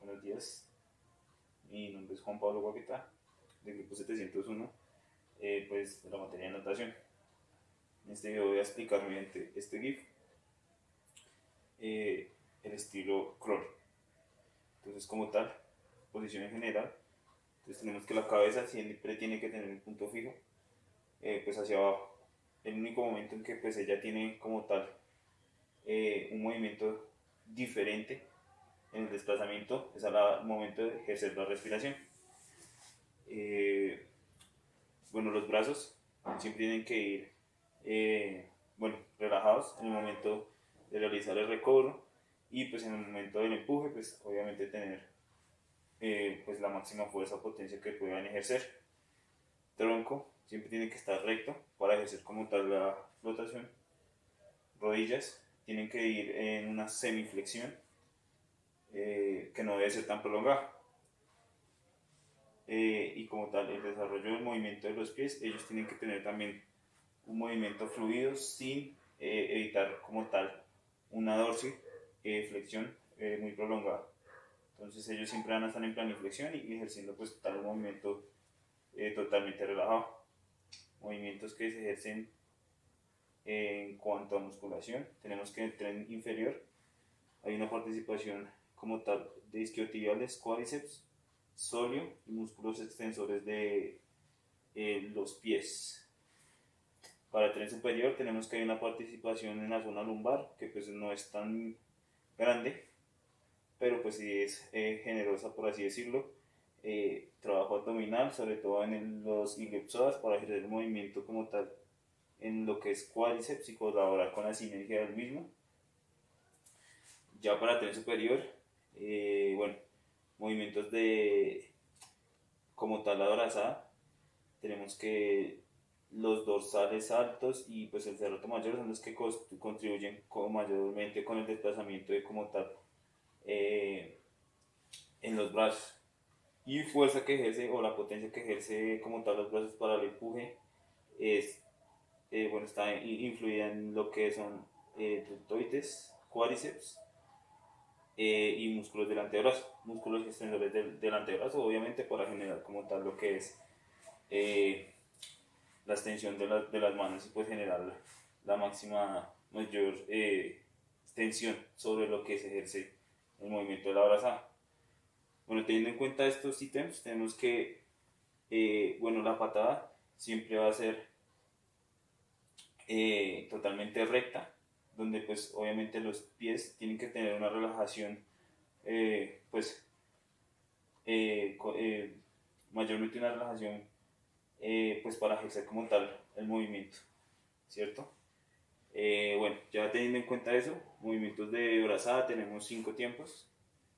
Buenos días, mi nombre es Juan Pablo Guapita, del grupo 701, pues de la materia de natación. En este video voy a explicar mediante este GIF el estilo crawl. Entonces, como tal, posición en general, entonces tenemos que la cabeza siempre tiene que tener un punto fijo, pues hacia abajo. El único momento en que pues ella tiene como tal un movimiento diferente en el desplazamiento es al momento de ejercer la respiración. Eh, bueno, los brazos siempre tienen que ir relajados en el momento de realizar el recobro, y pues en el momento del empuje pues obviamente tener pues la máxima fuerza o potencia que puedan ejercer. Tronco siempre tiene que estar recto para ejercer como tal la flotación. Rodillas tienen que ir en una semiflexión que no debe ser tan prolongada. Y como tal, el desarrollo del movimiento de los pies, ellos tienen que tener también un movimiento fluido sin evitar como tal una dorsiflexión muy prolongada. Entonces ellos siempre van a estar en planiflexión y ejerciendo pues tal un movimiento totalmente relajado. Movimientos que se ejercen en cuanto a musculación, tenemos que en el tren inferior hay una participación como tal de isquiotibiales, cuádriceps, sóleo y músculos extensores de los pies. Para el tren superior tenemos que hay una participación en la zona lumbar, que pues no es tan grande, pero pues sí es generosa, por así decirlo. Trabajo abdominal, sobre todo en los iliopsoas, para ejercer el movimiento como tal en lo que es cuádriceps y colaborar con la sinergia del mismo. Ya para el tren superior, movimientos de como tal la brazada, tenemos que los dorsales altos y pues el cerrato mayor son los que contribuyen mayormente con el desplazamiento de como tal en los brazos, y fuerza que ejerce o la potencia que ejerce como tal los brazos para el empuje es está influida en lo que son deltoides, cuádriceps y músculos del antebrazo, músculos extensores del antebrazo, obviamente para generar como tal lo que es eh, la extensión de las manos y pues generar la máxima mayor extensión sobre lo que se ejerce el movimiento de la brazada. Bueno, teniendo en cuenta estos ítems, tenemos que la patada siempre va a ser totalmente recta, donde pues obviamente los pies tienen que tener una relajación eh, pues mayormente una relajación pues para ejercer como tal el movimiento, ¿cierto? Ya teniendo en cuenta eso, movimientos de brazada tenemos 5 tiempos,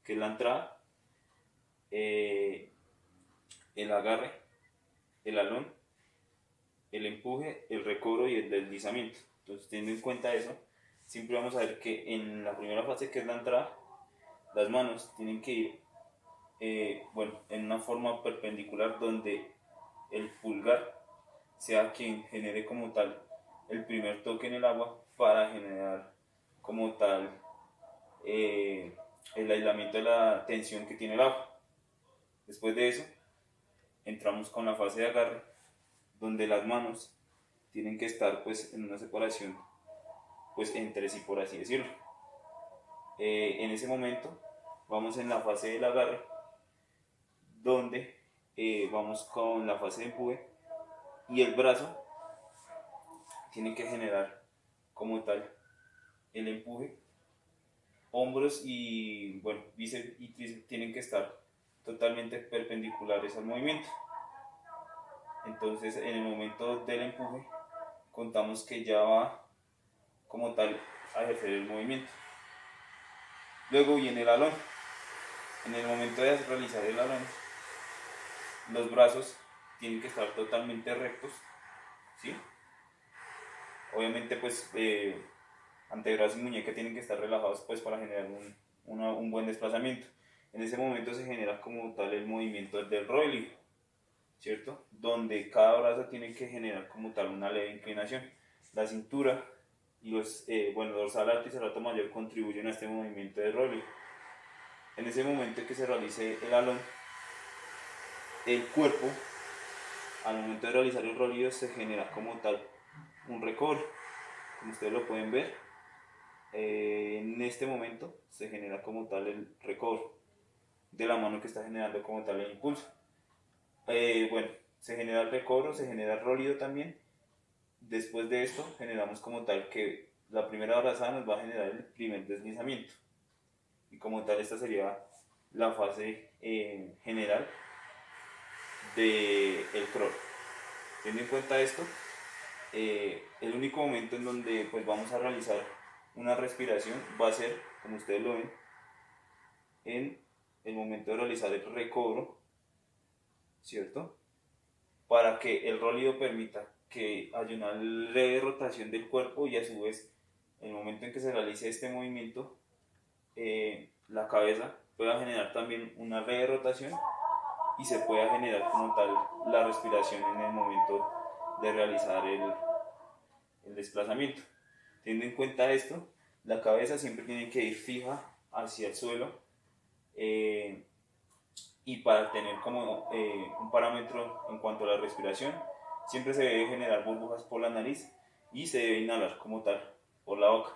que es la entrada, eh, el agarre, el alón, el empuje, el recobro y el deslizamiento. Entonces, teniendo en cuenta eso, siempre vamos a ver que en la primera fase, que es la entrada, las manos tienen que ir en una forma perpendicular, donde el pulgar sea quien genere como tal el primer toque en el agua para generar como tal el aislamiento de la tensión que tiene el agua. Después de eso, entramos con la fase de agarre, donde las manos tienen que estar pues en una separación pues entre sí, por así decirlo. En ese momento vamos en la fase del agarre, donde vamos con la fase de empuje, y el brazo tiene que generar como tal el empuje. Hombros y bíceps y tríceps tienen que estar totalmente perpendiculares al movimiento. Entonces, en el momento del empuje contamos que ya va como tal a ejercer el movimiento. Luego viene el alón. En el momento de realizar el alón, los brazos tienen que estar totalmente rectos, ¿sí? Obviamente pues antebrazo y muñeca tienen que estar relajados pues para generar un buen desplazamiento. En ese momento se genera como tal el movimiento del rolling, ¿cierto? Donde cada brazo tiene que generar como tal una leve inclinación. La cintura y dorsal alto y serrato mayor contribuyen a este movimiento de rolling. En en ese momento que se realice el alón, el cuerpo, al momento de realizar el rolido, se genera como tal un recobro. Como ustedes lo pueden ver, en este momento se genera como tal el recobro de la mano que está generando como tal el impulso. Bueno, se genera el recobro, se genera el rolido también. Después de esto generamos como tal que la primera abrazada nos va a generar el primer deslizamiento, y como tal esta sería la fase general del crawl. Teniendo en cuenta esto, el único momento en donde pues vamos a realizar una respiración va a ser, como ustedes lo ven, en el momento de realizar el recobro, ¿cierto? Para que el rolido permita que haya una leve rotación del cuerpo, y a su vez, en el momento en que se realice este movimiento, la cabeza pueda generar también una leve rotación y se pueda generar como tal la respiración en el momento de realizar el desplazamiento. Teniendo en cuenta esto, la cabeza siempre tiene que ir fija hacia el suelo, y para tener como un parámetro en cuanto a la respiración, siempre se debe generar burbujas por la nariz y se debe inhalar como tal por la boca,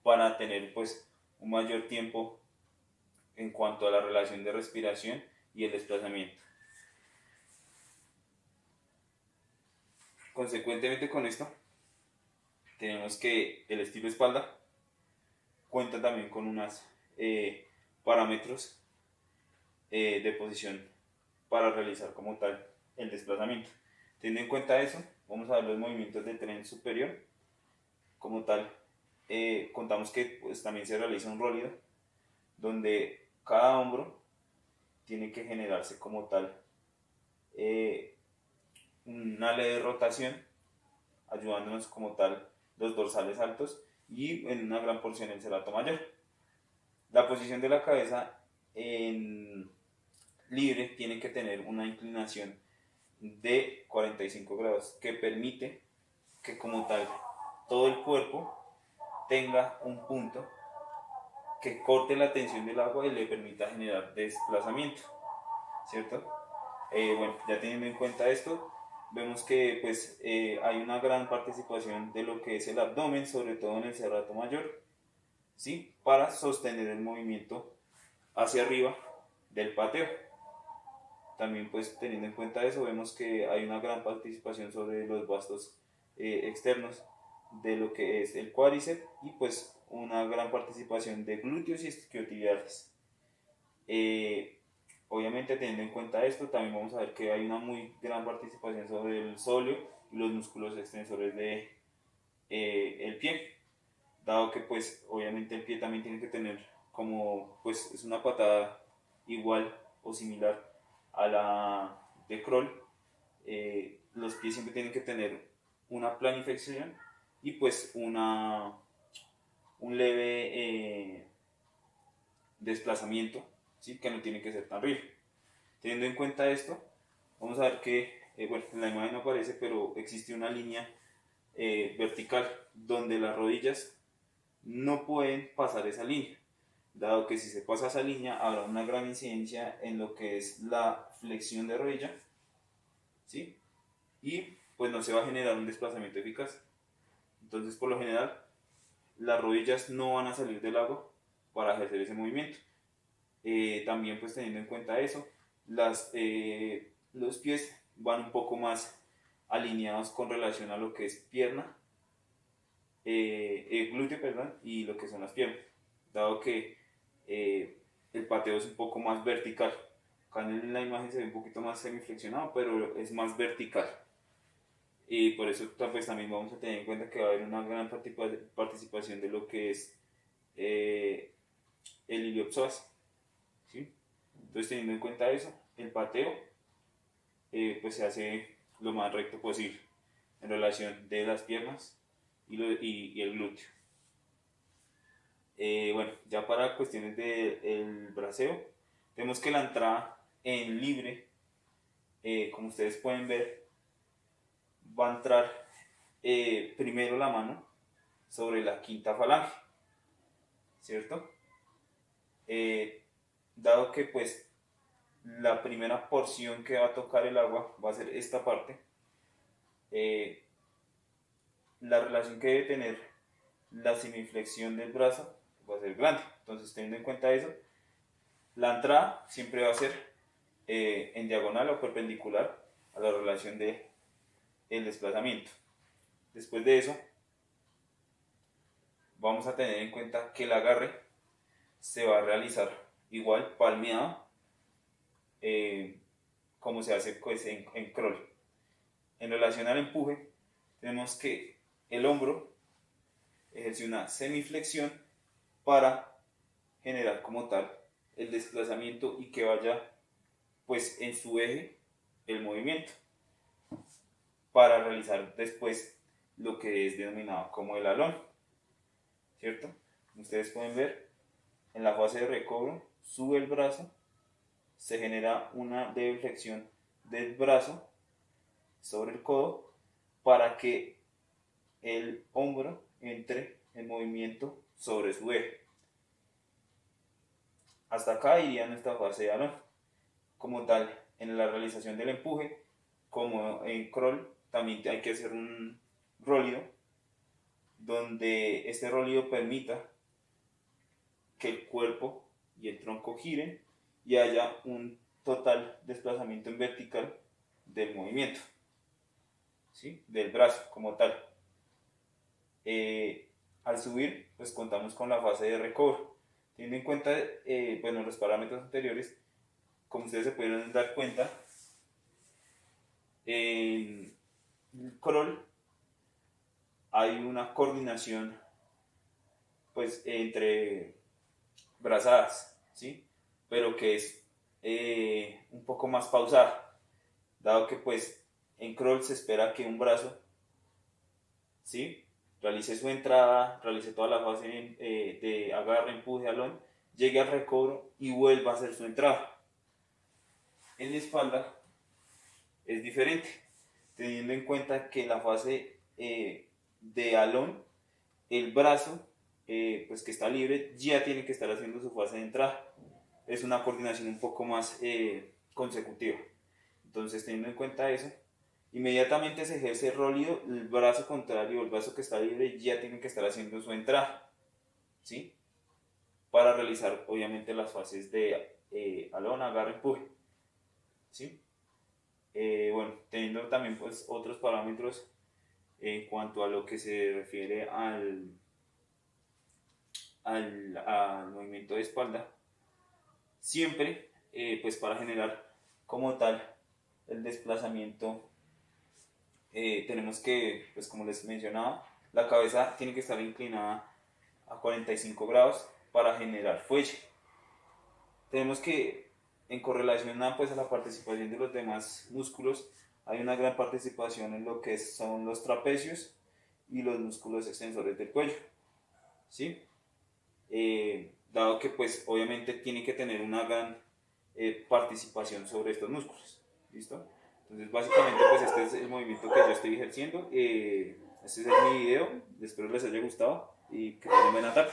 para tener pues un mayor tiempo en cuanto a la relación de respiración y el desplazamiento. Consecuentemente con esto, tenemos que el estilo espalda cuenta también con unos parámetros de posición para realizar como tal el desplazamiento. Teniendo en cuenta eso, vamos a ver los movimientos del tren superior. Como tal, contamos que pues, también se realiza un rólido, donde cada hombro tiene que generarse como tal una leve rotación, ayudándonos como tal los dorsales altos y en una gran porción el cerato mayor. La posición de la cabeza en libre tiene que tener una inclinación de 45 grados, que permite que como tal todo el cuerpo tenga un punto que corte la tensión del agua y le permita generar desplazamiento, ¿cierto? Bueno, ya teniendo en cuenta esto, vemos que pues hay una gran participación de lo que es el abdomen, sobre todo en el serrato mayor, ¿sí? Para sostener el movimiento hacia arriba del pateo. También pues teniendo en cuenta eso, vemos que hay una gran participación sobre los bastos externos de lo que es el cuádriceps, y pues una gran participación de glúteos y isquiotibiales. Obviamente teniendo en cuenta esto, también vamos a ver que hay una muy gran participación sobre el sóleo y los músculos extensores de el pie, dado que pues obviamente el pie también tiene que tener como pues es una patada igual o similar a la de crawl. Los pies siempre tienen que tener una planificación y pues un leve desplazamiento, ¿sí? Que no tiene que ser tan rígido. Teniendo en cuenta esto, vamos a ver que, bueno, en la imagen no aparece, pero existe una línea vertical donde las rodillas no pueden pasar esa línea, dado que si se pasa esa línea habrá una gran incidencia en lo que es la flexión de rodilla, ¿sí? Y pues no se va a generar un desplazamiento eficaz. Entonces, por lo general, las rodillas no van a salir del agua para ejercer ese movimiento. También pues teniendo en cuenta eso, los pies van un poco más alineados con relación a lo que es pierna, glúteo, perdón, y lo que son las piernas, dado que el pateo es un poco más vertical. Acá en la imagen se ve un poquito más semiflexionado, pero es más vertical. Y por eso pues, también vamos a tener en cuenta que va a haber una gran participación de lo que es el iliopsoas, ¿sí? Entonces, teniendo en cuenta eso, el pateo pues se hace lo más recto posible en relación de las piernas y el glúteo. Bueno, ya para cuestiones del braceo, vemos que la entrada en libre, como ustedes pueden ver, va a entrar primero la mano sobre la quinta falange, ¿cierto? dado que pues la primera porción que va a tocar el agua va a ser esta parte, eh, la relación que debe tener la semiflexión del brazo va a ser grande. Entonces, teniendo en cuenta eso, la entrada siempre va a ser en diagonal o perpendicular a la relación de el desplazamiento. Después de eso, vamos a tener en cuenta que el agarre se va a realizar igual palmeado, como se hace pues, en crawl. En relación al empuje, tenemos que el hombro ejerce una semiflexión para generar como tal el desplazamiento y que vaya pues en su eje el movimiento para realizar después lo que es denominado como el alón, ¿cierto? Ustedes pueden ver en la fase de recobro, sube el brazo, se genera una deflexión del brazo sobre el codo para que el hombro entre en movimiento sobre su eje. Hasta acá iría nuestra fase de alón. Como tal, en la realización del empuje, como en crawl, también hay que hacer un rólido, donde este rólido permita que el cuerpo y el tronco giren y haya un total desplazamiento en vertical del movimiento, ¿sí? Del brazo como tal. Al subir, pues contamos con la fase de recobro. Teniendo en cuenta bueno, los parámetros anteriores, como ustedes se pudieron dar cuenta, en el crawl hay una coordinación pues entre brazadas, ¿sí? Pero que es un poco más pausada, dado que pues en crawl se espera que un brazo, ¿sí?, realice su entrada, realice toda la fase de agarre, empuje, alón, llegue al recobro y vuelva a hacer su entrada. En la espalda es diferente, teniendo en cuenta que en la fase de alón, el brazo pues que está libre ya tiene que estar haciendo su fase de entrada. Es una coordinación un poco más consecutiva. Entonces, teniendo en cuenta eso, inmediatamente se ejerce el rólido, el brazo contrario, el brazo que está libre, ya tiene que estar haciendo su entrada, ¿sí? Para realizar, obviamente, las fases de alón, agarre, empuje, ¿sí? Bueno, teniendo también pues otros parámetros en cuanto a lo que se refiere al movimiento de espalda, siempre pues para generar como tal el desplazamiento, tenemos que, pues como les mencionaba, la cabeza tiene que estar inclinada a 45 grados para generar fuelle. Tenemos que, en correlación pues, a la participación de los demás músculos, hay una gran participación en lo que son los trapecios y los músculos extensores del cuello, ¿sí? Dado que pues obviamente tiene que tener una gran participación sobre estos músculos, ¿listo? Entonces básicamente pues este es el movimiento que yo estoy ejerciendo, este es mi video, espero les haya gustado y que tengan buena tarde.